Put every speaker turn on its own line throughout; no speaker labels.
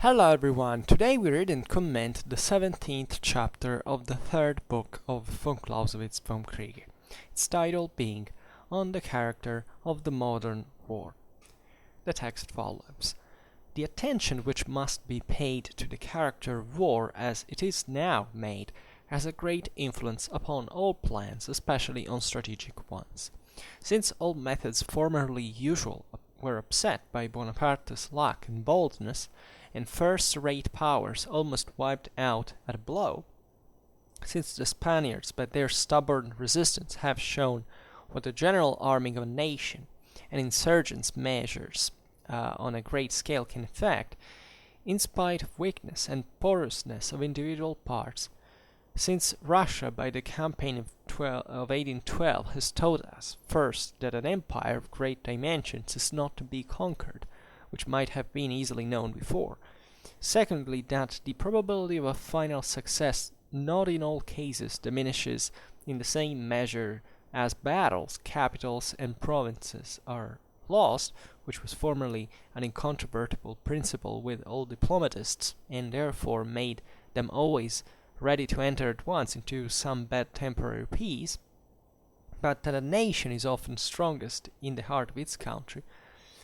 Hello everyone, today we read and comment the 17th chapter of the third book of von Clausewitz Vom Kriege, its title being On the Character of the Modern War. The text follows. The attention which must be paid to the character of war as it is now made has a great influence upon all plans, especially on strategic ones. Since all methods formerly usual were upset by Bonaparte's luck and boldness, and first-rate powers almost wiped out at a blow, since the Spaniards by their stubborn resistance have shown what the general arming of a nation and insurgents measures on a great scale can effect, in spite of weakness and porousness of individual parts, since Russia by the campaign of 1812 has taught us, first, that an empire of great dimensions is not to be conquered, which might have been easily known before. Secondly, that the probability of a final success not in all cases diminishes in the same measure as battles, capitals, and provinces are lost, which was formerly an incontrovertible principle with all diplomatists, and therefore made them always ready to enter at once into some bad temporary peace, but that a nation is often strongest in the heart of its country.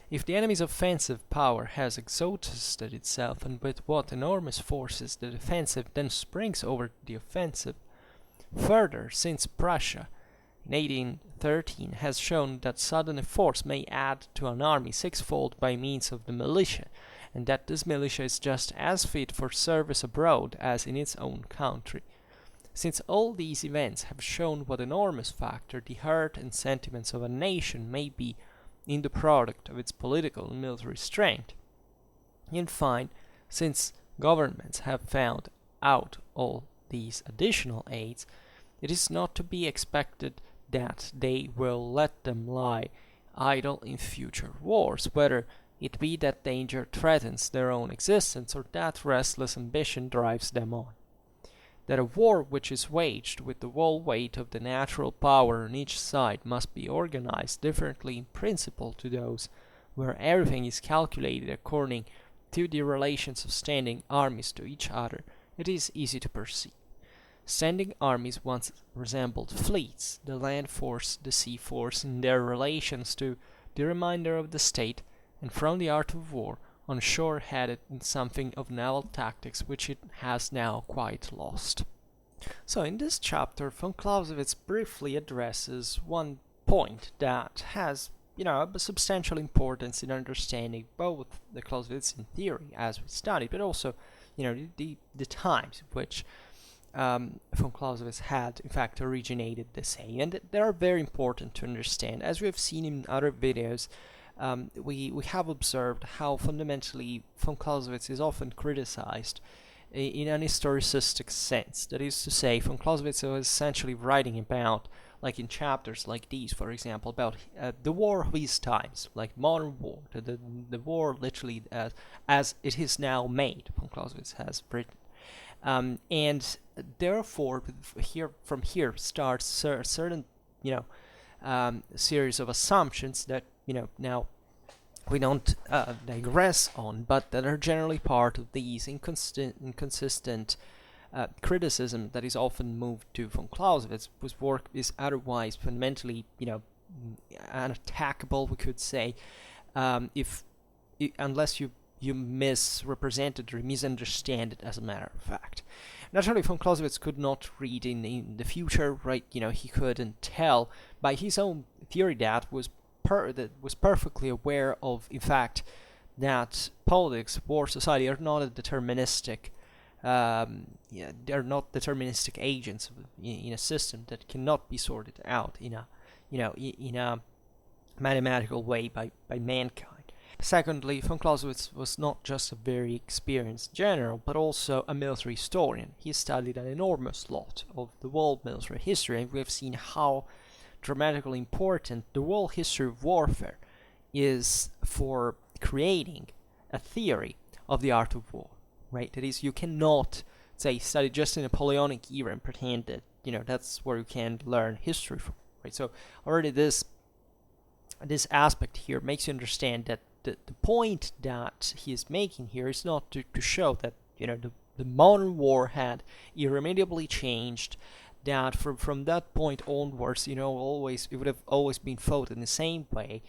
If the enemy's offensive power has exhausted itself, and with what enormous forces the defensive then springs over the offensive. Further, since Prussia in 1813 has shown that sudden force may add to an army sixfold by means of the militia, and that this militia is just as fit for service abroad as in its own country. Since all these events have shown what enormous factor the heart and sentiments of a nation may be in the product of its political and military strength. In fine, since governments have found out all these additional aids, it is not to be expected that they will let them lie idle in future wars, whether it be that danger threatens their own existence or that restless ambition drives them on. That a war which is waged with the whole weight of the natural power on each side must be organized differently in principle to those where everything is calculated according to the relations of standing armies to each other, it is easy to perceive. Standing armies once resembled fleets, the land force, the sea force, in their relations to the remainder of the state, and from the art of war, on shore headed in something of naval tactics which it has now quite lost. So in this chapter, von Clausewitz briefly addresses one point that has, a substantial importance in understanding both the Clausewitzian theory as we studied, but also, the times in which von Clausewitz had, in fact, originated the saying, and they are very important to understand. As we have seen in other videos, we have observed how fundamentally von Clausewitz is often criticized in an historicistic sense. That is to say, von Clausewitz was essentially writing about, like in chapters like these, for example, about the war of his times, like modern war, the war literally as it is now made, von Clausewitz has written. And therefore, from here starts a certain, series of assumptions that now we don't digress on, but that are generally part of these inconsistent criticism that is often moved to von Clausewitz, whose work is otherwise fundamentally, unattackable, we could say, unless you misrepresent it or misunderstand it as a matter of fact. Naturally, von Clausewitz could not read in the future, right? He couldn't tell by his own theory that was perfectly aware of, in fact, that politics, war, society are not a deterministic, they're not deterministic agents in a system that cannot be sorted out in a mathematical way by mankind. Secondly, von Clausewitz was not just a very experienced general, but also a military historian. He studied an enormous lot of the world military history, and we have seen how dramatically important the whole history of warfare is for creating a theory of the art of war, right? That is, you cannot, say, study just the Napoleonic era and pretend that, that's where you can learn history from, right? So already this aspect here makes you understand that the point that he is making here is not to show that, the modern war had irremediably changed, that from that point onwards, always it would have always been fought in the same way,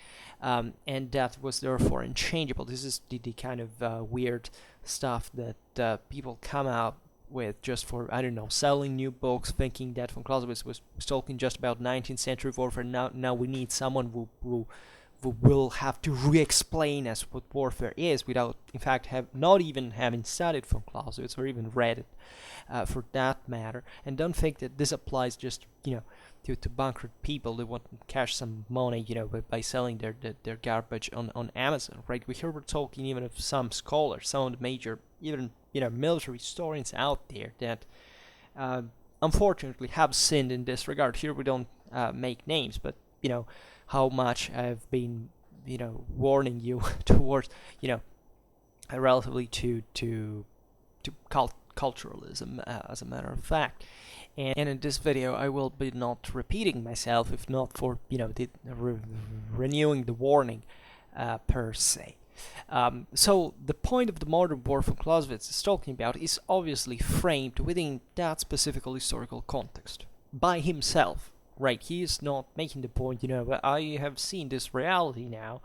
and that was therefore unchangeable. This is the kind of weird stuff that people come out with just for, I don't know, selling new books, thinking that von Clausewitz was talking just about 19th century warfare. Now we need someone who will have to re-explain us what warfare is, without, in fact, not even having studied von Clausewitz or even read it, for that matter. And don't think that this applies just, to bankrupt people who want to cash some money, by selling their garbage on Amazon, right? We're talking even of some scholars, some of the major, even, military historians out there that, unfortunately, have sinned in this regard. Here we don't make names, but, how much I've been, warning you towards, relatively to culturalism, as a matter of fact. And in this video, I will be not repeating myself, if not for, renewing the warning, per se. So the point of the modern war von Clausewitz is talking about is obviously framed within that specific historical context by himself. Right, he is not making the point, I have seen this reality now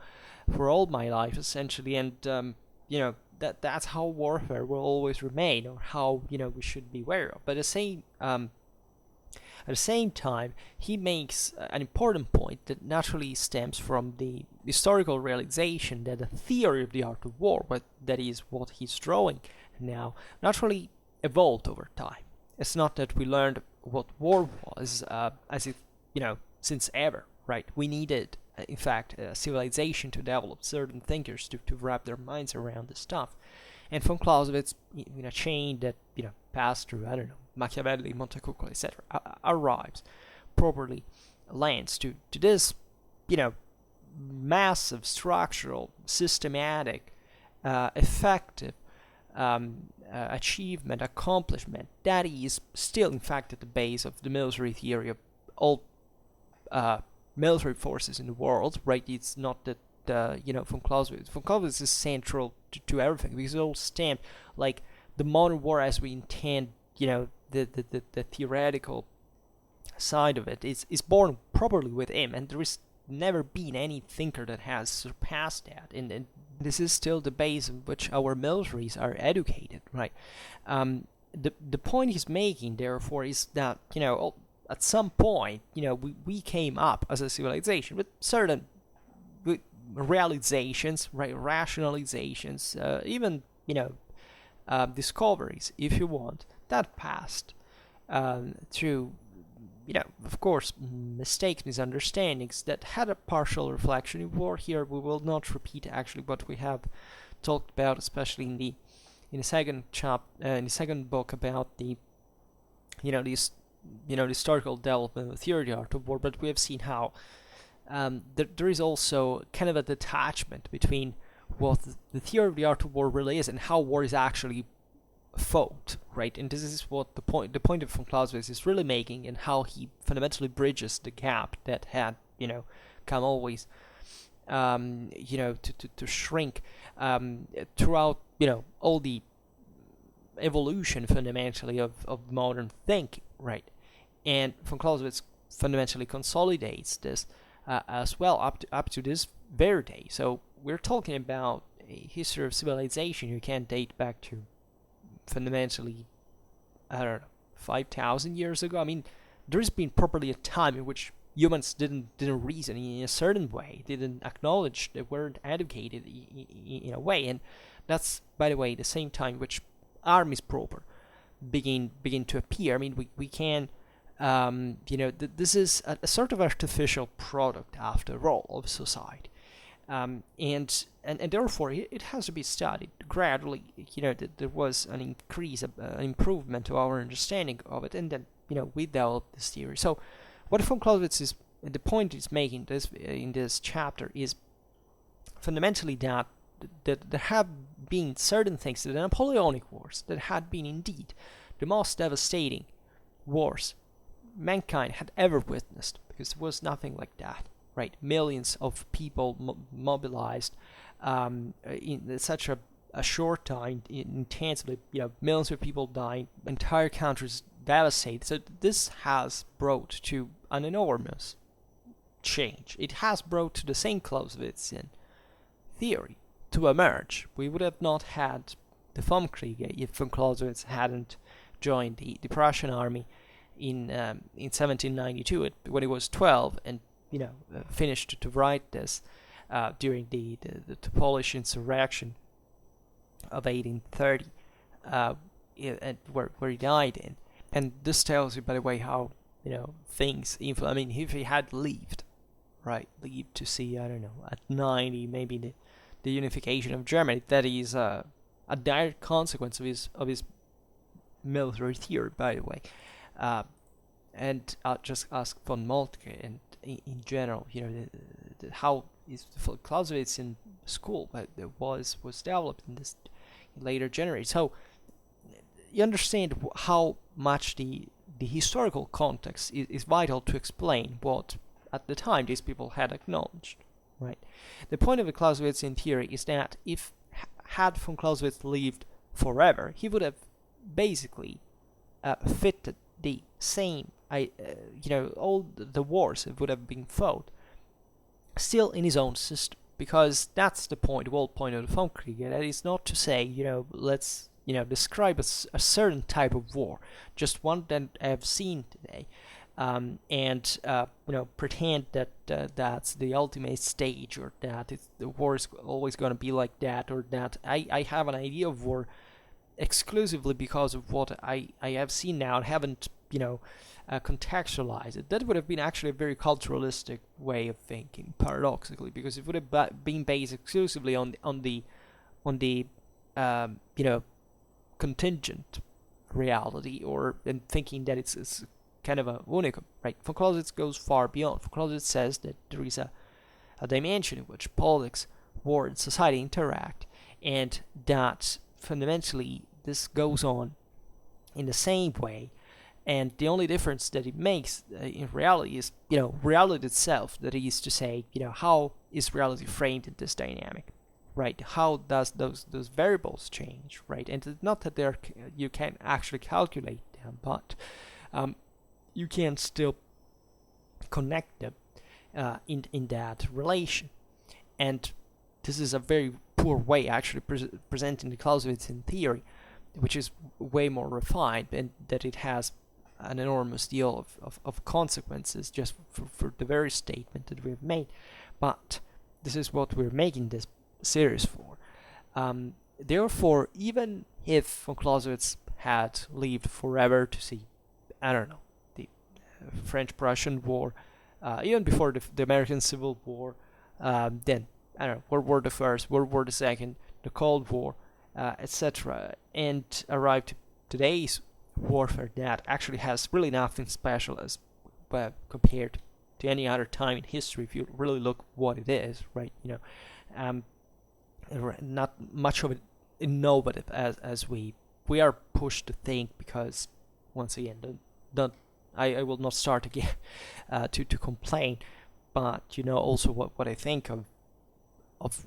for all my life, essentially, and, that's how warfare will always remain, or how, we should be aware of. But at the same time, he makes an important point that naturally stems from the historical realization that the theory of the art of war, but that is what he's drawing now, naturally evolved over time. It's not that we learned what war was, as if, since ever, right? We needed, in fact, a civilization to develop certain thinkers to wrap their minds around this stuff. And von Clausewitz, in a chain that, passed through, I don't know, Machiavelli, Montecuccolo, etc., arrives, properly lands to this, massive, structural, systematic, effective achievement, accomplishment that is still, in fact, at the base of the military theory of all military forces in the world, right? It's not that, von Clausewitz is central to everything, because it all stamped, like, the modern war as we intend, the theoretical side of it is born properly with him, and there is never been any thinker that has surpassed that, and this is still the base on which our militaries are educated, right? The point he's making, therefore, is that, at some point, we came up as a civilization with certain realizations, right, rationalizations, even, discoveries, if you want, that passed through, of course, mistakes, misunderstandings that had a partial reflection in war. Here we will not repeat actually what we have talked about, especially in the second in the second book about the, the historical development of the theory of the art of war. But we have seen how there is also kind of a detachment between what the theory of the art of war really is and how war is actually fought, right? And this is what the point of von Clausewitz is really making, and how he fundamentally bridges the gap that had, come always, to shrink throughout, all the evolution fundamentally of modern thinking, right? And von Clausewitz fundamentally consolidates this as well up to this very day. So we're talking about a history of civilization who can date back to fundamentally, I don't know, 5,000 years ago. I mean, there's been properly a time in which humans didn't reason in a certain way, didn't acknowledge, they weren't educated in a way, and that's, by the way, the same time which armies proper begin to appear. I mean, we can, this is a sort of artificial product, after all, of society. And therefore it has to be studied gradually. There was an increase, an improvement to our understanding of it, and then we developed this theory. So what von Clausewitz is, the point he's making in this chapter is fundamentally that there have been certain things, that the Napoleonic Wars, that had been indeed the most devastating wars mankind had ever witnessed, because there was nothing like that. Right, millions of people mobilized, in such a short time, intensely, millions of people dying, entire countries devastated. So this has brought to an enormous change. It has brought to the same Clausewitzian theory to emerge. We would have not had the Vom Kriege if von Clausewitz hadn't joined the Prussian army in 1792 when he was 12, and finished to write this during the Polish insurrection of 1830, where he died in. And this tells you, by the way, how things influence. I mean, if he had lived to see, I don't know, at 90, maybe the unification of Germany, that is a direct consequence of his military theory, by the way. And I'll just ask von Moltke, and in general, how is Clausewitz in school was developed in this later generation. So you understand how much the historical context is vital to explain what at the time these people had acknowledged, right? The point of the Clausewitzian theory is that if had von Clausewitz lived forever, he would have basically fitted the same, all the wars that would have been fought still in his own system, because that's the point, the whole point of the Vom Kriege. That is not to say, let's describe a certain type of war, just one that I have seen today, and pretend that that's the ultimate stage, or that the war is always going to be like that, or that I have an idea of war exclusively because of what I have seen now and haven't contextualized it. That would have been actually a very culturalistic way of thinking, paradoxically, because it would have been based exclusively on the contingent reality, or in thinking that it's kind of a unicum, right? Von Clausewitz goes far beyond. Von Clausewitz says that there is a dimension in which politics, war, and society interact, and that fundamentally this goes on in the same way, and the only difference that it makes in reality is reality itself. That is to say, how is reality framed in this dynamic, right? How does those variables change, right? And it's not that you can actually calculate them, but you can still connect them in that relation. And this is a very poor way actually presenting the Clausewitzian theory, which is way more refined, and that it has an enormous deal of consequences just for the very statement that we have made. But this is what we're making this series for. Therefore, even if von Clausewitz had lived forever to see, I don't know, the French-Prussian War, even before the American Civil War, then, I don't know, World War I, World War II, the Cold War, etc., and arrived to today's warfare that actually has really nothing special as compared to any other time in history, if you really look what it is, right? Not much of it innovative as we are pushed to think, because once again, I will not start again to complain, but also what I think of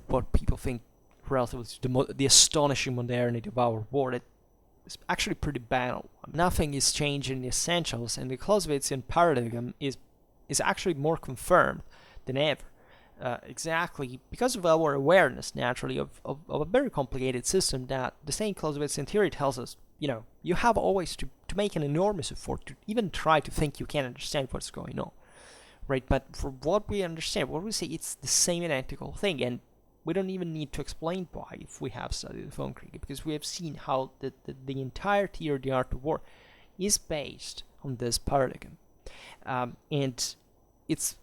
what people think relatively to the astonishing modernity of our war. It's actually pretty banal. Nothing is changing in the essentials, and the Clausewitzian paradigm is actually more confirmed than ever. Exactly because of our awareness, naturally, of a very complicated system that the same Clausewitzian theory tells us, you have always to make an enormous effort to even try to think you can understand what's going on, right? But for what we understand, what we say, it's the same identical thing, and we don't even need to explain why if we have studied the Vom Kriege, because we have seen how the entire theory of the art of war is based on this paradigm, and its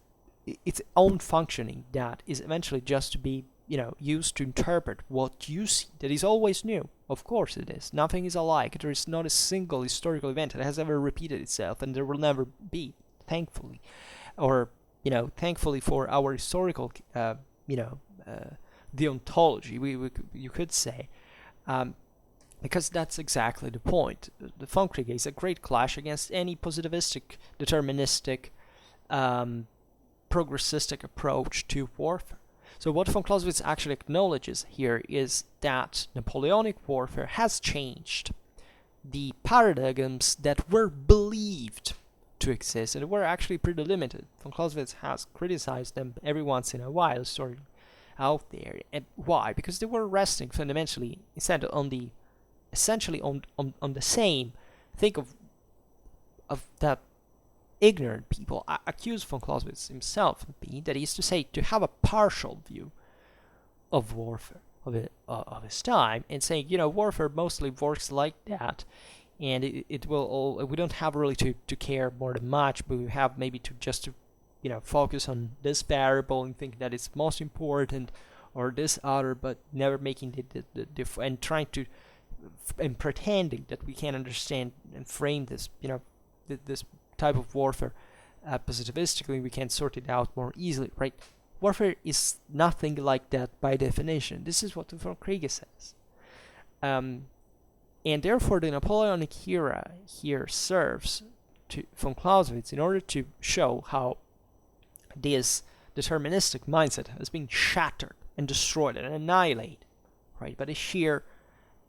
own functioning that is eventually just to be used to interpret what you see. That is always new. Of course it is. Nothing is alike. There is not a single historical event that has ever repeated itself, and there will never be, thankfully, or thankfully for our historical deontology, you could say, because that's exactly the point. The Vom Kriege is a great clash against any positivistic, deterministic, progressistic approach to warfare. So what von Clausewitz actually acknowledges here is that Napoleonic warfare has changed the paradigms that were believed to exist and were actually pretty limited. Von Clausewitz has criticized them every once in a while, sort of out there. And why? Because they were resting fundamentally essentially on the same. Think of that ignorant people accuse von Clausewitz himself of being, that is to say, to have a partial view of warfare of his time, and saying, warfare mostly works like that, and it will all, we don't have really to care more than much, but we have maybe to focus on this variable and think that it's most important, or this other, but never making the and trying to and pretending that we can understand and frame this this type of warfare positivistically. We can sort it out more easily, right? Warfare is nothing like that by definition. This is what Vom Kriege says. And therefore the Napoleonic era here serves to von Clausewitz in order to show how this deterministic mindset has been shattered and destroyed and annihilated, right, by the sheer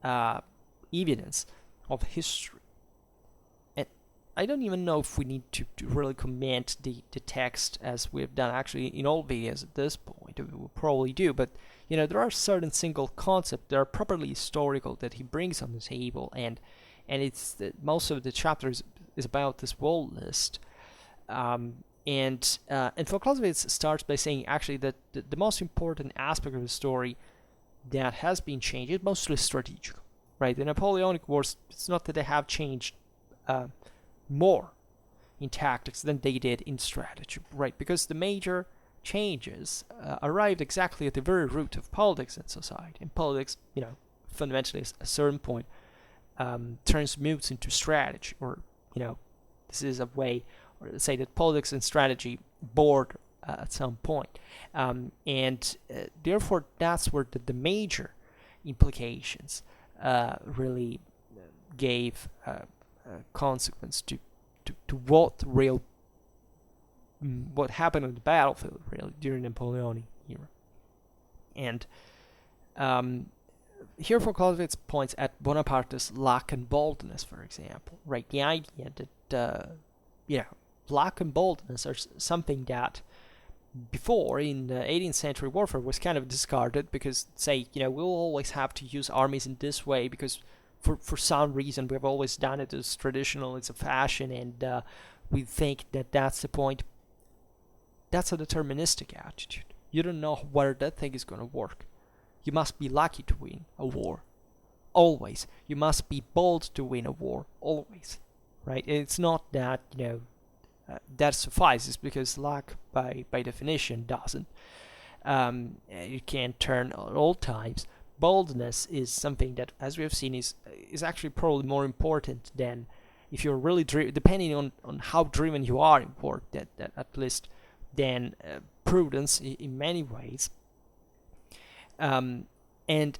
evidence of history. And I don't even know if we need to really comment the text as we've done actually in all videos at this point. We will probably do, but there are certain single concepts that are properly historical that he brings on the table, and it's that most of the chapters is about this wall list. And von Clausewitz starts by saying actually that the most important aspect of the story that has been changed is mostly strategic, right? The Napoleonic Wars, it's not that they have changed more in tactics than they did in strategy, right? Because the major changes arrived exactly at the very root of politics and society. And politics, fundamentally at a certain point transmutes into strategy, or this is a way, or to say that politics and strategy border at some point, and therefore that's where the major implications really gave consequence to what happened on the battlefield really during the Napoleonic era. And here von Clausewitz points at Bonaparte's luck and boldness, for example, right? The idea that luck and boldness are something that before in the 18th century warfare was kind of discarded, because we'll always have to use armies in this way because for some reason we've always done it as traditional, it's a fashion, and we think that that's the point. That's a deterministic attitude. You don't know whether that thing is going to work. You must be lucky to win a war, always. You must be bold to win a war, always, right? It's not that that suffices, because luck by definition doesn't. You can't turn at all times. Boldness is something that, as we have seen, is actually probably more important than, if you're really depending on how driven you are in war, that at least than prudence in many ways. And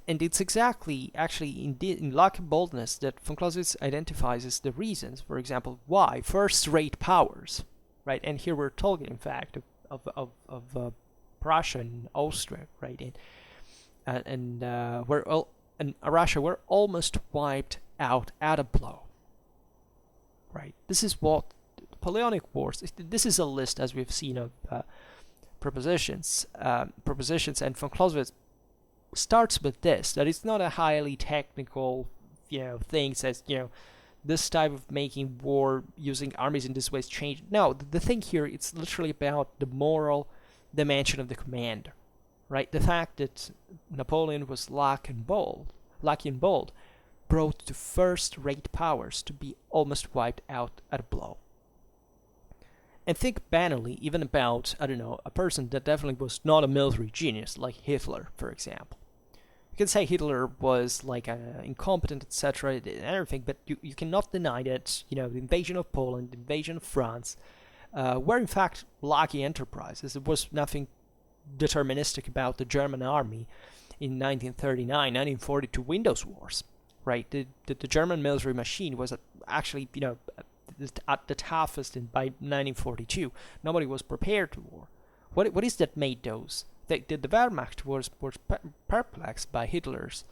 it's exactly actually in luck and boldness that von Clausewitz identifies as the reasons, for example, why first-rate powers, right? And here we're talking, in fact, of Prussia and Austria, right? And Russia were almost wiped out at a blow, right? This is what Napoleonic Wars. This is a list, as we've seen, of propositions, and von Clausewitz starts with this, that it's not a highly technical thing, says this type of making war using armies in this way is changed. No, the thing here, it's literally about the moral dimension of the commander, right? The fact that Napoleon was lucky and bold brought the first-rate powers to be almost wiped out at a blow. And think banally even about, a person that definitely was not a military genius, like Hitler, for example. You can say Hitler was incompetent, etc., and everything, but you cannot deny that, the invasion of Poland, the invasion of France, were in fact lucky enterprises. There was nothing deterministic about the German army in 1939, 1940 to win those wars, right? The German military machine was actually, at the toughest by 1942. Nobody was prepared to war. What is that made those the Wehrmacht was perplexed by Hitler's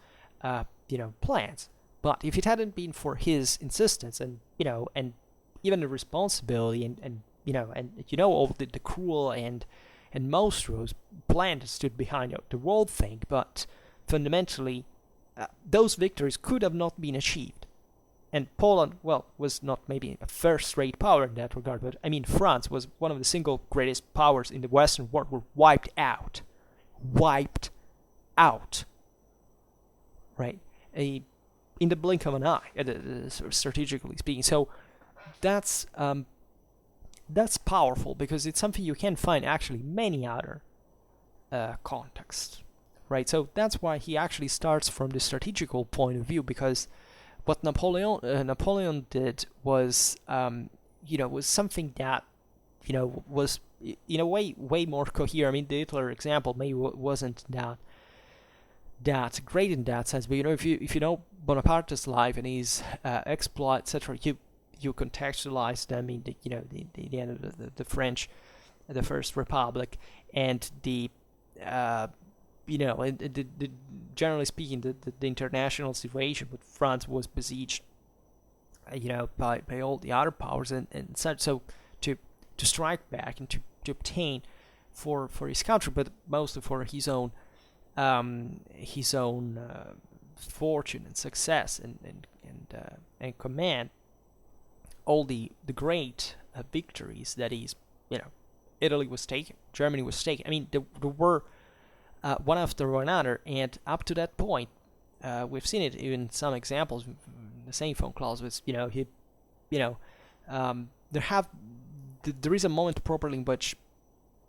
plans. But if it hadn't been for his insistence and even the responsibility and all the cruel and monstrous plan that stood behind the whole thing, but fundamentally those victories could have not been achieved. And Poland, was not maybe a first-rate power in that regard, but France was one of the single greatest powers in the Western world, were wiped out, right? In the blink of an eye, strategically speaking. So that's powerful, because it's something you can find actually many other contexts, right? So that's why he actually starts from the strategical point of view, because what Napoleon did was was something that was in a way more coherent. The Hitler example maybe wasn't that great in that sense, but if you know Bonaparte's life and his exploits, etc., you contextualize them in the end of the French, the First Republic, and the generally speaking, the international situation with France was besieged, by all the other powers and such. So to strike back and to obtain for his country, but mostly for his own fortune and success and command, all the great victories that Italy was taken, Germany was taken. There were one after another, and up to that point, we've seen it in some examples. The same from Clausewitz, there is a moment properly in which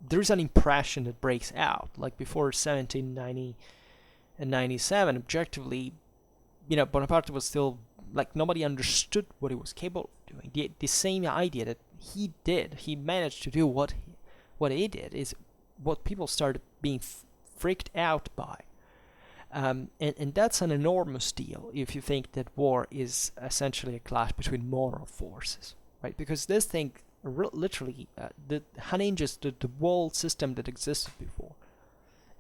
there is an impression that breaks out, like before 1790 and 97. Objectively, Bonaparte was still nobody understood what he was capable of doing. The same idea that he managed to do what he did is what people started being freaked out by, and that's an enormous deal if you think that war is essentially a clash between moral forces, right? Because this thing literally unhinges the whole system that existed before.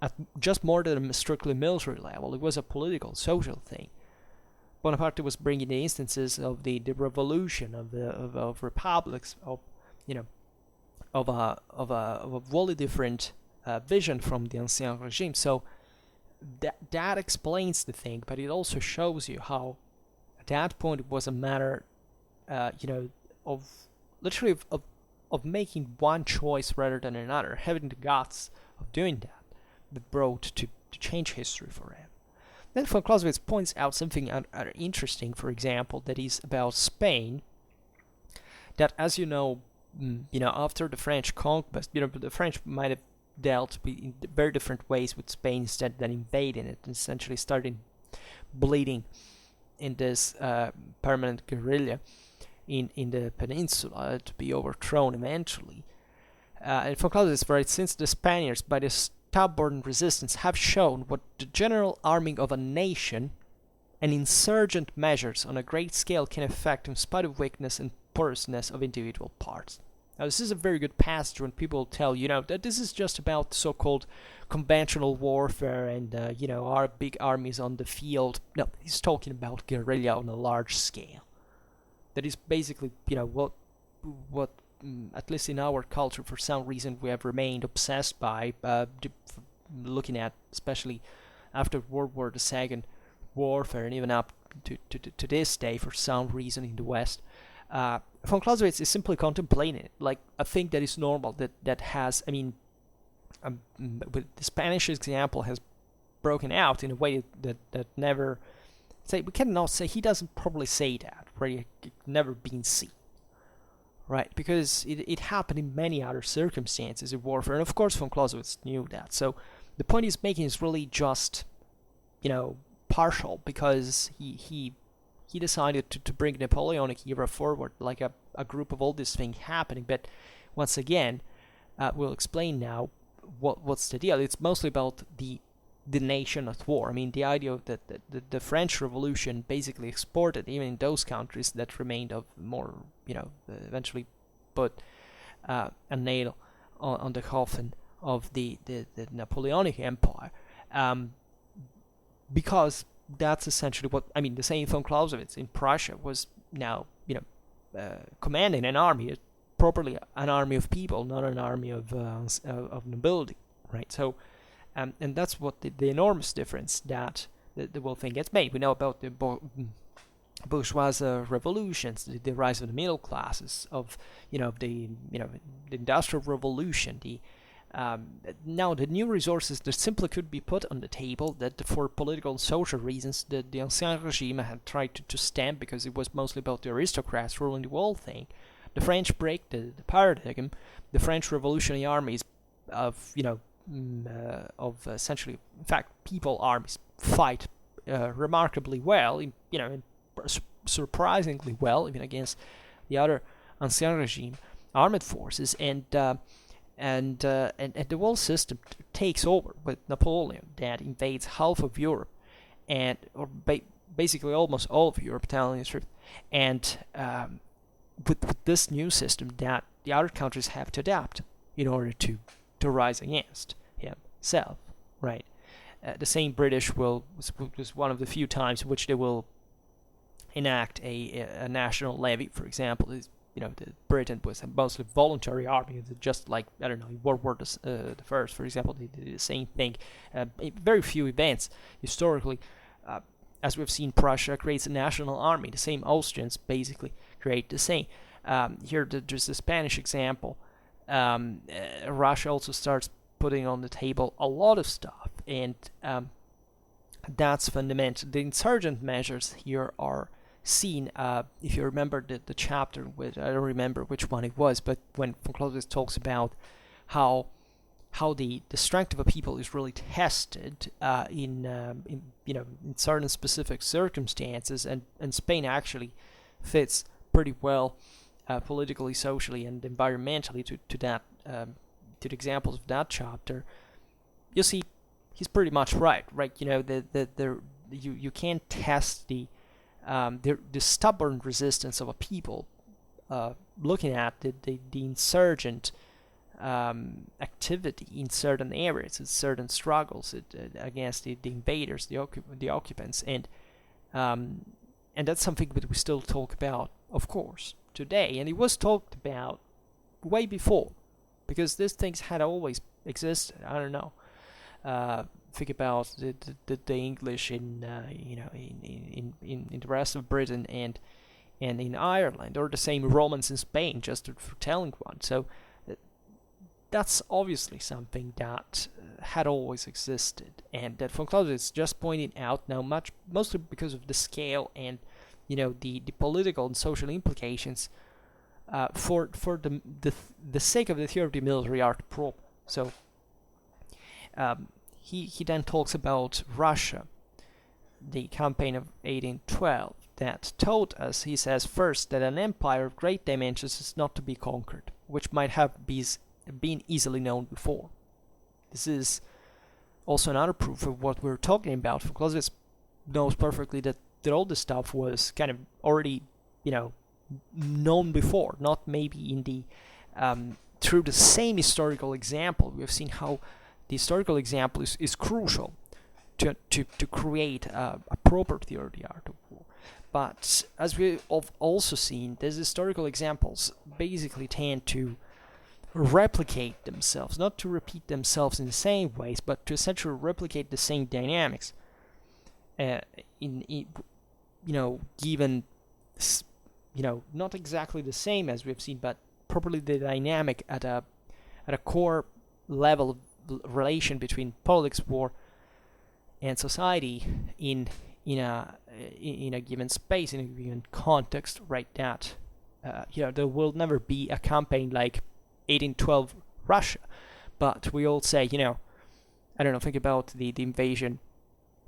At just more than a strictly military level, it was a political, social thing. Bonaparte was bringing the instances of the revolution of republics, of a wholly different vision from the ancien regime. So that explains the thing, but it also shows you how at that point it was a matter of literally of making one choice rather than another, having the guts of doing that brought to change history forever. Then von Clausewitz points out something interesting, for example, that is about Spain, that, as after the French conquest, the French might have dealt in very different ways with Spain instead than invading it, and essentially starting bleeding in this permanent guerrilla in the peninsula to be overthrown eventually. And von Clausewitz writes, since the Spaniards, by the stubborn resistance, have shown what the general arming of a nation and insurgent measures on a great scale can effect in spite of weakness and porousness of individual parts. Now, this is a very good passage when people tell that this is just about so-called conventional warfare and our big armies on the field. No, he's talking about guerrilla on a large scale. That is basically what at least in our culture, for some reason, we have remained obsessed by, looking at, especially after World War II, warfare, and even up to this day, for some reason in the West. Von Clausewitz is simply contemplating it like a thing that is normal, that has, with the Spanish example, has broken out in a way that never, we cannot say, he doesn't probably say that, right? It never been seen. Right, because it happened in many other circumstances in warfare, and of course von Clausewitz knew that. So the point he's making is really just, partial, because he decided to bring Napoleonic era forward, like a group of all these things happening. But once again, we'll explain now what's the deal. It's mostly about the nation at war. The idea that the French Revolution basically exported, even in those countries that remained of more, eventually put a nail on the coffin of the Napoleonic Empire, because that's essentially what, I mean, the same von Clausewitz in Prussia was now, commanding an army, properly an army of people, not an army of nobility, right? So, and that's what the enormous difference that the whole thing gets made. We know about the bourgeois revolutions, the rise of the middle classes, of the industrial revolution, now the new resources that simply could be put on the table, that for political and social reasons the Ancien Regime had tried to stamp, because it was mostly about the aristocrats ruling the whole thing. The French break the paradigm. The French revolutionary armies of essentially, in fact, people armies fight remarkably well, surprisingly well, even against the other Ancien Regime armed forces, and the whole system takes over with Napoleon, that invades half of Europe, or basically almost all of Europe, telling the truth, and with this new system that the other countries have to adapt in order to rise against himself, right? The same British was one of the few times in which they will enact a national levy, for example. Britain was a mostly voluntary army, just like, I don't know, in World War the First, for example, they did the same thing. Very few events historically, as we've seen, Prussia creates a national army. The same Austrians basically create the same. Here, there's the Spanish example. Russia also starts putting on the table a lot of stuff, and that's fundamental. The insurgent measures here are seen, if you remember the chapter with, I don't remember which one it was, but when von Clausewitz talks about how the strength of a people is really tested in certain specific circumstances, and Spain actually fits pretty well politically, socially, and environmentally to that to the examples of that chapter. You see, he's pretty much right. You can't test the stubborn resistance of a people looking at the insurgent activity in certain areas, in certain struggles against the invaders, the occupants, and that's something that we still talk about, of course, today, and it was talked about way before, because these things had always existed. I don't know. Think about the English in the rest of Britain and in Ireland, or the same Romans in Spain, just for telling one. So that's obviously something that had always existed, and that von Clausewitz just pointed out now, mostly because of the scale and the political and social implications for the sake of the theory of the military art proper. So he then talks about Russia, the campaign of 1812, that taught us, he says, first, that an empire of great dimensions is not to be conquered, which might have been easily known before. This is also another proof of what we're talking about. Von Clausewitz knows perfectly that all this stuff was kind of already, known before, not maybe in the through the same historical example. We have seen how the historical example is crucial to create a proper theory of the art of war. But as we have also seen, these historical examples basically tend to replicate themselves, not to repeat themselves in the same ways, but to essentially replicate the same dynamics. Given, not exactly the same as we've seen, but probably the dynamic at a core level of relation between politics, war, and society in a given space, in a given context, right? That there will never be a campaign like 1812 Russia, but we all say, I don't know, think about the invasion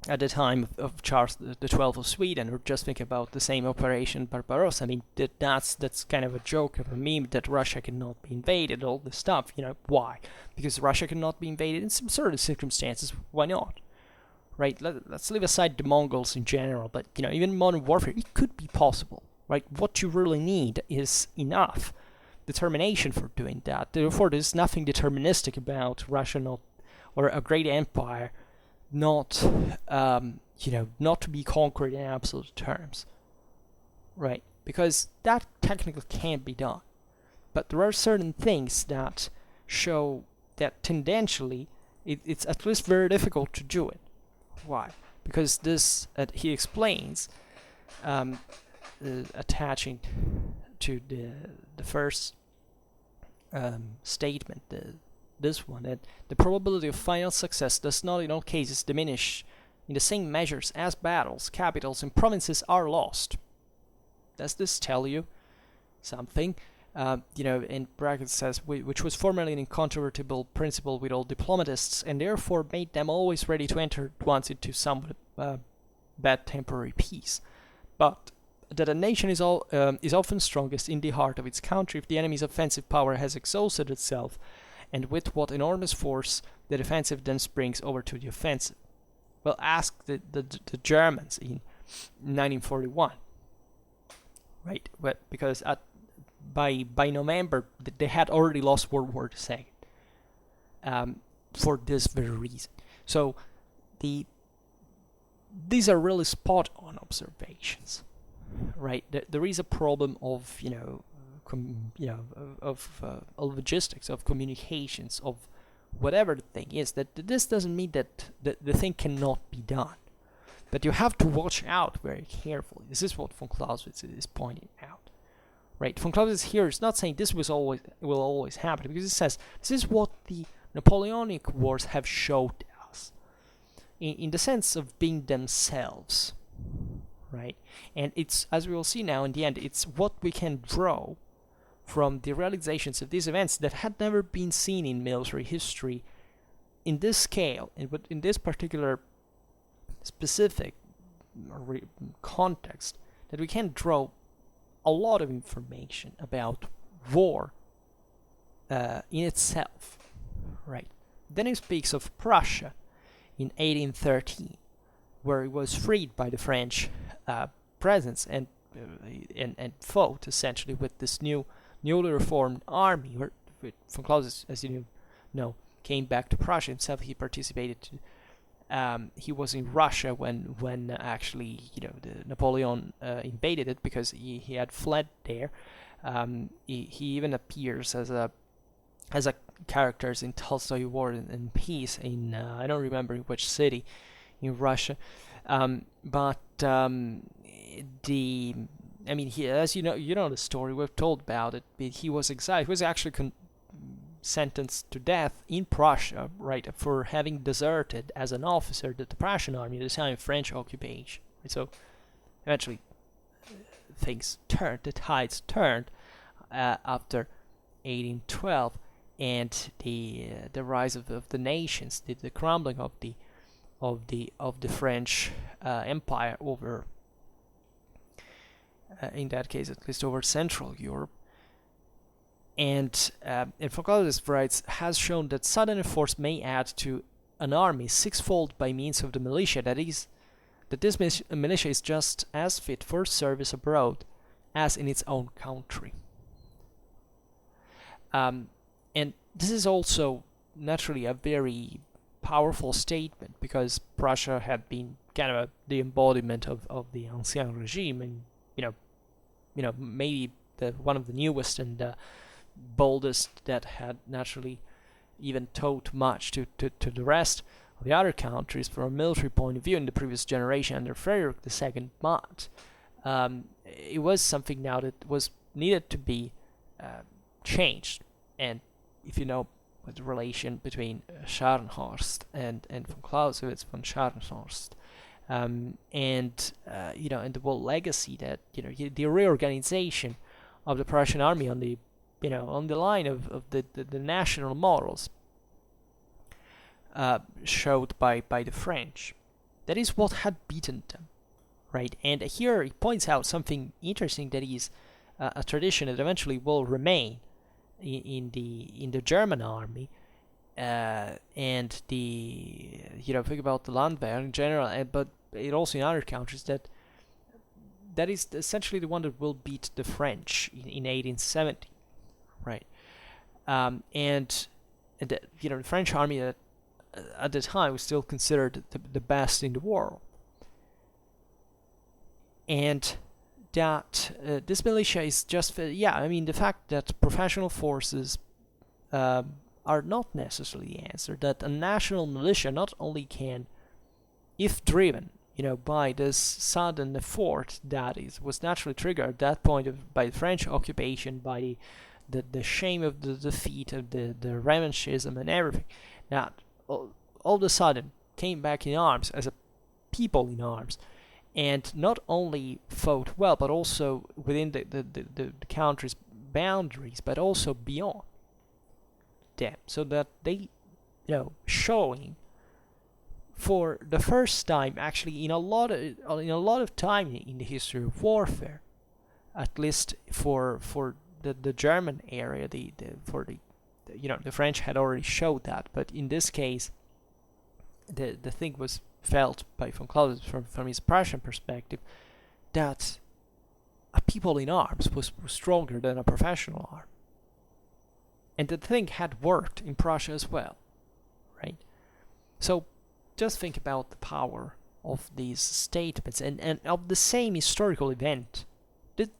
at the time of Charles the 12th of Sweden, or just think about the same Operation Barbarossa. I mean, that's kind of a joke, of a meme, that Russia cannot be invaded, all this stuff. Why? Because Russia cannot be invaded in some certain circumstances. Why not? Right? Let's leave aside the Mongols in general, but even modern warfare, it could be possible. Right? What you really need is enough determination for doing that. Therefore, there's nothing deterministic about Russia not, or a great empire not, not to be conquered in absolute terms, right? Because that technically can't be done. But there are certain things that show that tendentially it's at least very difficult to do it. Why? Because this, he explains, attaching to the first statement, this one, that the probability of final success does not in all cases diminish in the same measures as battles, capitals, and provinces are lost. Does this tell you something? In brackets says, which was formerly an incontrovertible principle with all diplomatists, and therefore made them always ready to enter at once into somewhat bad temporary peace. But that a nation is often strongest in the heart of its country if the enemy's offensive power has exhausted itself, and with what enormous force the defensive then springs over to the offensive. Well, ask the Germans in 1941, right? But because by November they had already lost World War II, for this very reason. So these are really spot-on observations, right? There is a problem of logistics, of communications, of whatever the thing is. That this doesn't mean that the thing cannot be done, but you have to watch out very carefully. This is what von Clausewitz is pointing out, right? Von Clausewitz here is not saying this will always happen, because it says this is what the Napoleonic Wars have showed us, in the sense of being themselves, right? And it's, as we will see now in the end, it's what we can draw from the realizations of these events that had never been seen in military history in this scale, but in this particular specific context, that we can draw a lot of information about war in itself, right? Then he speaks of Prussia in 1813, where it was freed by the French presence and fought essentially with this newly reformed army. Where von Clausewitz, as you know, came back to Prussia himself. He participated. He was in Russia when actually the Napoleon invaded it, because he had fled there. He even appears as a character in Tolstoy War and Peace in I don't remember in which city in Russia, but he, as you know the story, we've told about it. He was exiled. He was actually sentenced to death in Prussia, right, for having deserted as an officer the Prussian army at the time of French occupation. Right? So eventually things turned, the tides turned after 1812, and the rise of the nations, the crumbling of the French Empire over, in that case at least, over Central Europe. And von Clausewitz writes, has shown that sudden force may add to an army sixfold by means of the militia. That this militia is just as fit for service abroad as in its own country. And this is also naturally a very powerful statement, because Prussia had been kind of the embodiment of the Ancien Regime, and maybe one of the newest and boldest that had naturally even taught much to the rest of the other countries from a military point of view in the previous generation under Frederick II. But it was something now that was needed to be changed. And if you know what the relation between Scharnhorst and von Clausewitz, von Scharnhorst, and the whole legacy that the reorganization of the Prussian army on the line of the national models showed by the French. That is what had beaten them, right? And here he points out something interesting, that is a tradition that eventually will remain in the German army, and the think about the Landwehr in general, but it also in other countries, that is essentially the one that will beat the French in 1870. right? And the, the French army at the time was still considered the best in the world. And that this militia is just, the fact that professional forces are not necessarily the answer, that a national militia not only can, if driven, by this sudden effort that was naturally triggered at that point by the French occupation, by the shame of the defeat, of the revanchism and everything, that all of a sudden came back in arms as a people in arms, and not only fought well, but also within the country's boundaries, but also beyond them, so that they, showing for the first time, actually in a lot of time in the history of warfare, at least for the German area, the French had already showed that, but in this case, the thing was felt by von Clausewitz from his Prussian perspective, that a people in arms was stronger than a professional arm. And the thing had worked in Prussia as well, right? So just think about the power of these statements and of the same historical event.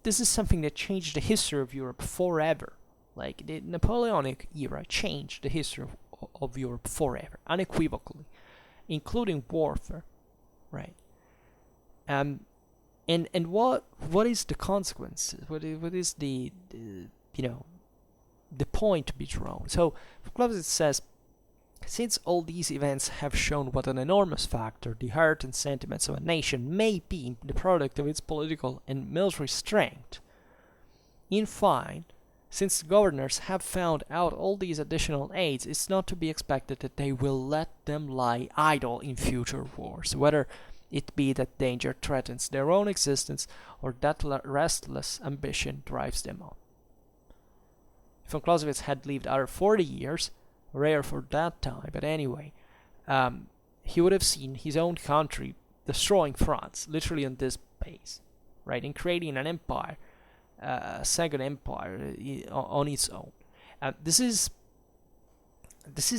This is something that changed the history of Europe forever. Like the Napoleonic era changed the history of Europe forever, unequivocally, including warfare, right? And what is the consequence? What is the point to be drawn? So Clausewitz says, since all these events have shown what an enormous factor the heart and sentiments of a nation may be in the product of its political and military strength, in fine, since the governors have found out all these additional aids, it's not to be expected that they will let them lie idle in future wars, whether it be that danger threatens their own existence or that restless ambition drives them on. If von Clausewitz had lived other 40 years, rare for that time, but anyway, he would have seen his own country destroying France, literally on this base, right, and creating an empire, a second empire on its own. This is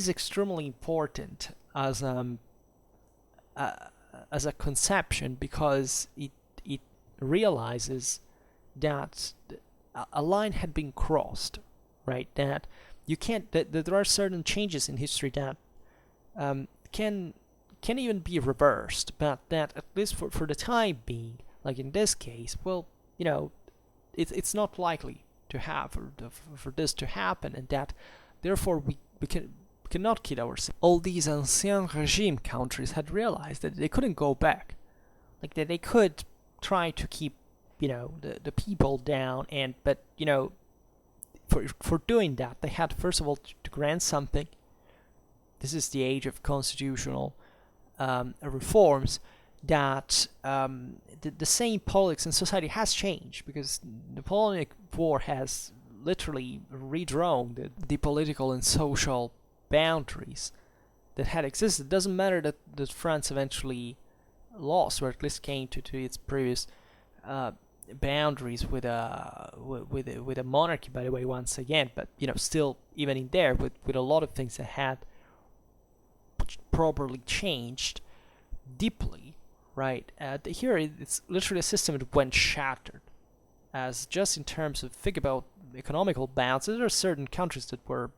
extremely important as a conception, because it realizes that a line had been crossed, right? That you can't. That there are certain changes in history that can even be reversed, but that at least for the time being, like in this case, well, it's not likely to have for this to happen, and that therefore we cannot kid ourselves. All these ancien regime countries had realized that they couldn't go back, like that they could try to keep the people down, but for doing that they had first of all to grant something. This is the age of constitutional reforms, that the same politics and society has changed, because the Napoleonic War has literally redrawn the political and social boundaries that had existed. It doesn't matter that France eventually lost, or at least came to its previous boundaries with a monarchy, by the way, once again, but still, even in there, with a lot of things that had properly changed deeply, right? Here it's literally a system that went shattered, as just in terms of, think about economical bounds, there are certain countries that were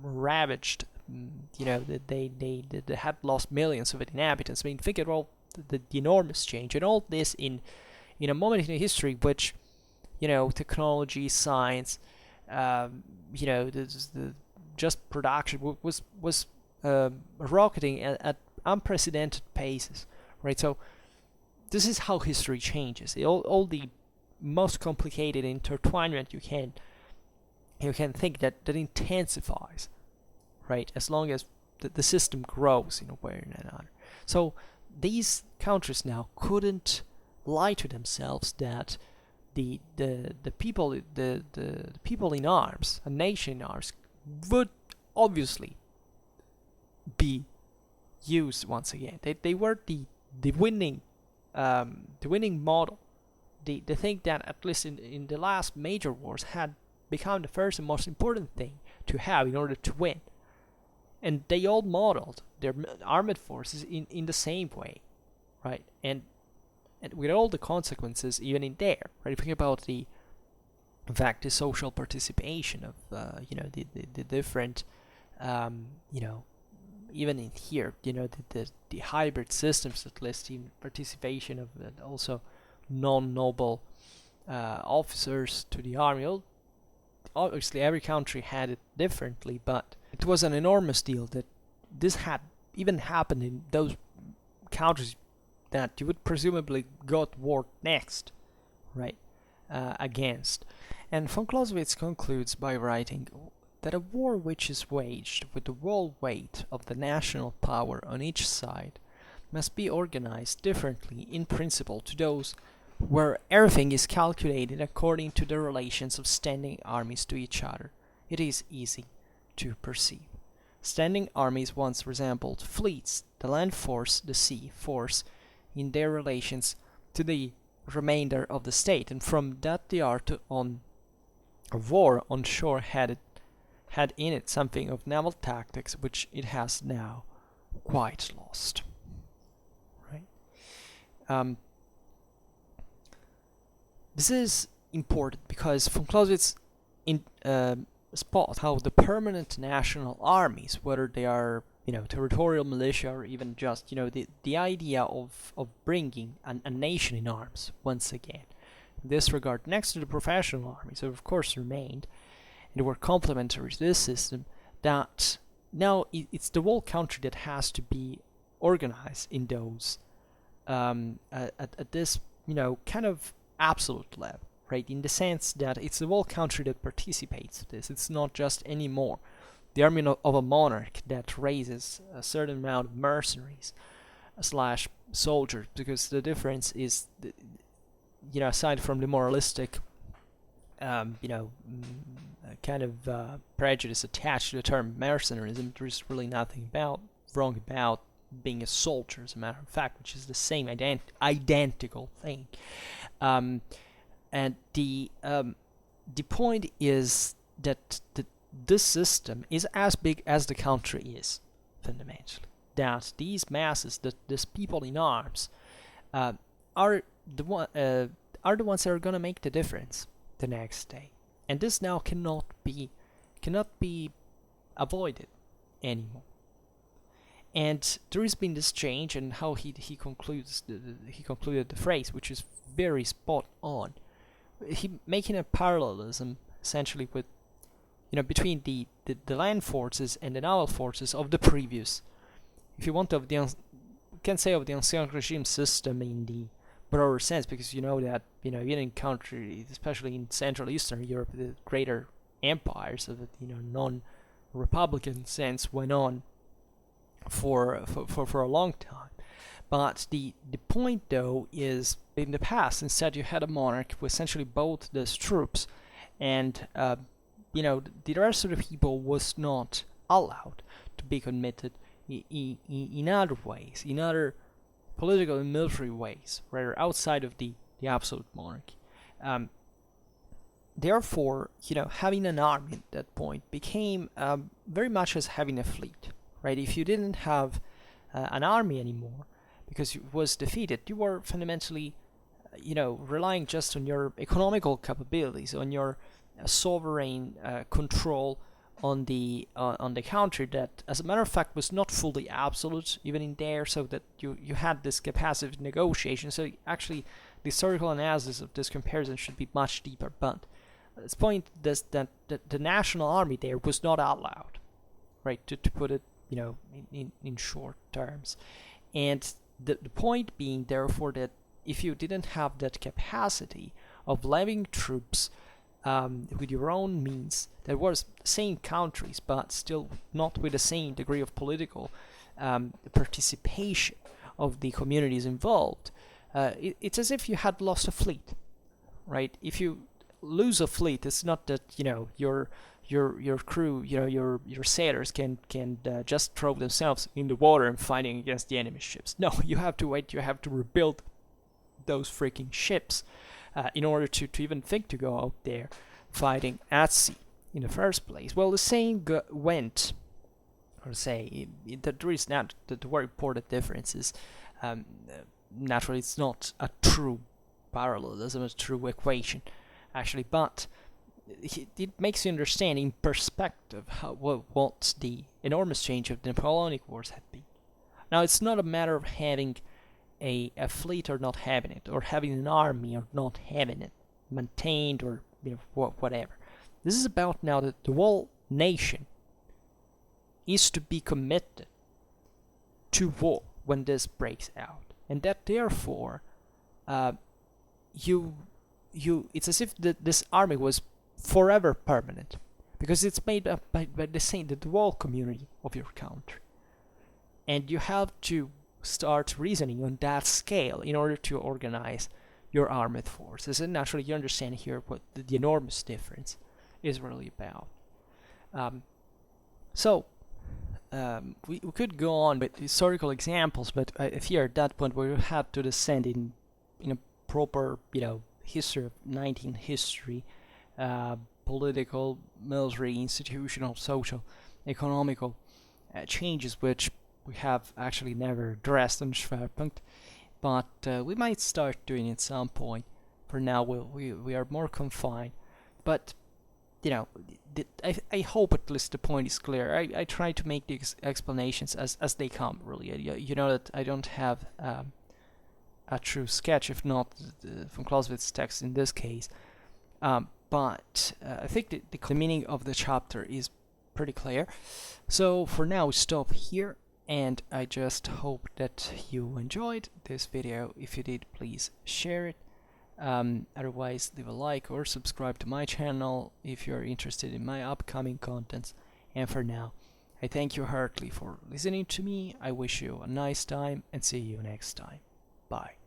ravaged, that they had lost millions of inhabitants. I mean, think about the enormous change, and all this in a moment in history which, technology, science, the just production was rocketing at unprecedented paces, right? So this is how history changes. All the most complicated intertwinement you can think that intensifies, right? As long as the system grows in a way or another. So these countries now couldn't lie to themselves that the people in arms, a nation in arms, would obviously be used once again. They were the winning model. The thing that at least in the last major wars had become the first and most important thing to have in order to win. And they all modeled their armed forces in the same way, right? And with all the consequences even in there, right? If you think about the fact, the social participation of the different even in here, the hybrid systems that list in participation of also non-noble officers to the army. Obviously every country had it differently, but it was an enormous deal that this had even happened in those countries that you would presumably go to war next, right, against. And von Clausewitz concludes by writing that a war which is waged with the whole weight of the national power on each side must be organized differently in principle to those where everything is calculated according to the relations of standing armies to each other. It is easy to perceive. Standing armies once resembled fleets, the land force, the sea force, in their relations to the remainder of the state, and from that the art of war on shore had in it something of naval tactics which it has now quite lost. Right? This is important because von Clausewitz spot how the permanent national armies, whether they are territorial militia or even just the idea of bringing a nation in arms once again. In this regard, next to the professional armies, of course remained, and were complementary to this system, that now it's the whole country that has to be organized in those at this kind of absolute level, right? In the sense that it's the whole country that participates in this. It's not just anymore the army of a monarch that raises a certain amount of mercenaries / soldiers, because the difference is, aside from the moralistic, kind of prejudice attached to the term mercenarism, there is really nothing wrong about being a soldier, as a matter of fact, which is the same identical thing. And the point is that this system is as big as the country is, fundamentally. That these masses, that these people in arms, are the ones that are going to make the difference the next day, and this now cannot be avoided anymore. And there has been this change, and how he concluded the phrase, which is very spot on. He making a parallelism essentially with between the land forces and the naval forces of the previous, if you want, of the can say of the ancien regime system in the broader sense, because that even in countries, especially in Central Eastern Europe, the greater empires of the non-republican sense went on for a long time. But the point though is, in the past, instead you had a monarch with essentially both those troops, and the rest of the people was not allowed to be committed in other ways, in other political and military ways, rather outside of the absolute monarchy. Therefore, having an army at that point became very much as having a fleet, right? If you didn't have an army anymore because it was defeated, you were fundamentally, relying just on your economical capabilities, on your sovereign control on the country, that, as a matter of fact, was not fully absolute even in there, so that you had this capacity of negotiation. So actually, the historical analysis of this comparison should be much deeper. But this point is that the national army there was not allowed, right? To put it, in short terms, and the point being, therefore, that if you didn't have that capacity of levying troops with your own means, that was the same countries, but still not with the same degree of political participation of the communities involved, it's as if you had lost a fleet, right? If you lose a fleet, it's not that your crew, your sailors can just throw themselves in the water and fighting against the enemy ships. No, you have to wait. You have to rebuild those freaking ships in order to even think to go out there fighting at sea in the first place. Well, the same went, or say, there is not the very important differences. Naturally, it's not a true parallelism, a true equation, actually, but it makes you understand in perspective what the enormous change of the Napoleonic Wars had been. Now, it's not a matter of having a fleet or not having it, or having an army or not having it, maintained or whatever. This is about now that the whole nation is to be committed to war when this breaks out, and that therefore it's as if this army was forever permanent, because it's made up by the whole community of your country, and you have to start reasoning on that scale in order to organize your armed forces. And naturally, you understand here what the enormous difference is really about. We could go on with historical examples, but I fear at that point we will have to descend in a proper, history of 19th history, political, military, institutional, social, economical changes, which we have actually never addressed on Schwerpunkt, but we might start doing it at some point. For now, we are more confined, but I hope at least the point is clear. I try to make the explanations as they come, really. You know that I don't have a true sketch, if not from Clausewitz text in this case, but I think the meaning of the chapter is pretty clear. So for now, we stop here, and I just hope that you enjoyed this video. If you did, please share it. Otherwise, leave a like or subscribe to my channel if you're interested in my upcoming contents. And for now, I thank you heartily for listening to me. I wish you a nice time and see you next time. Bye.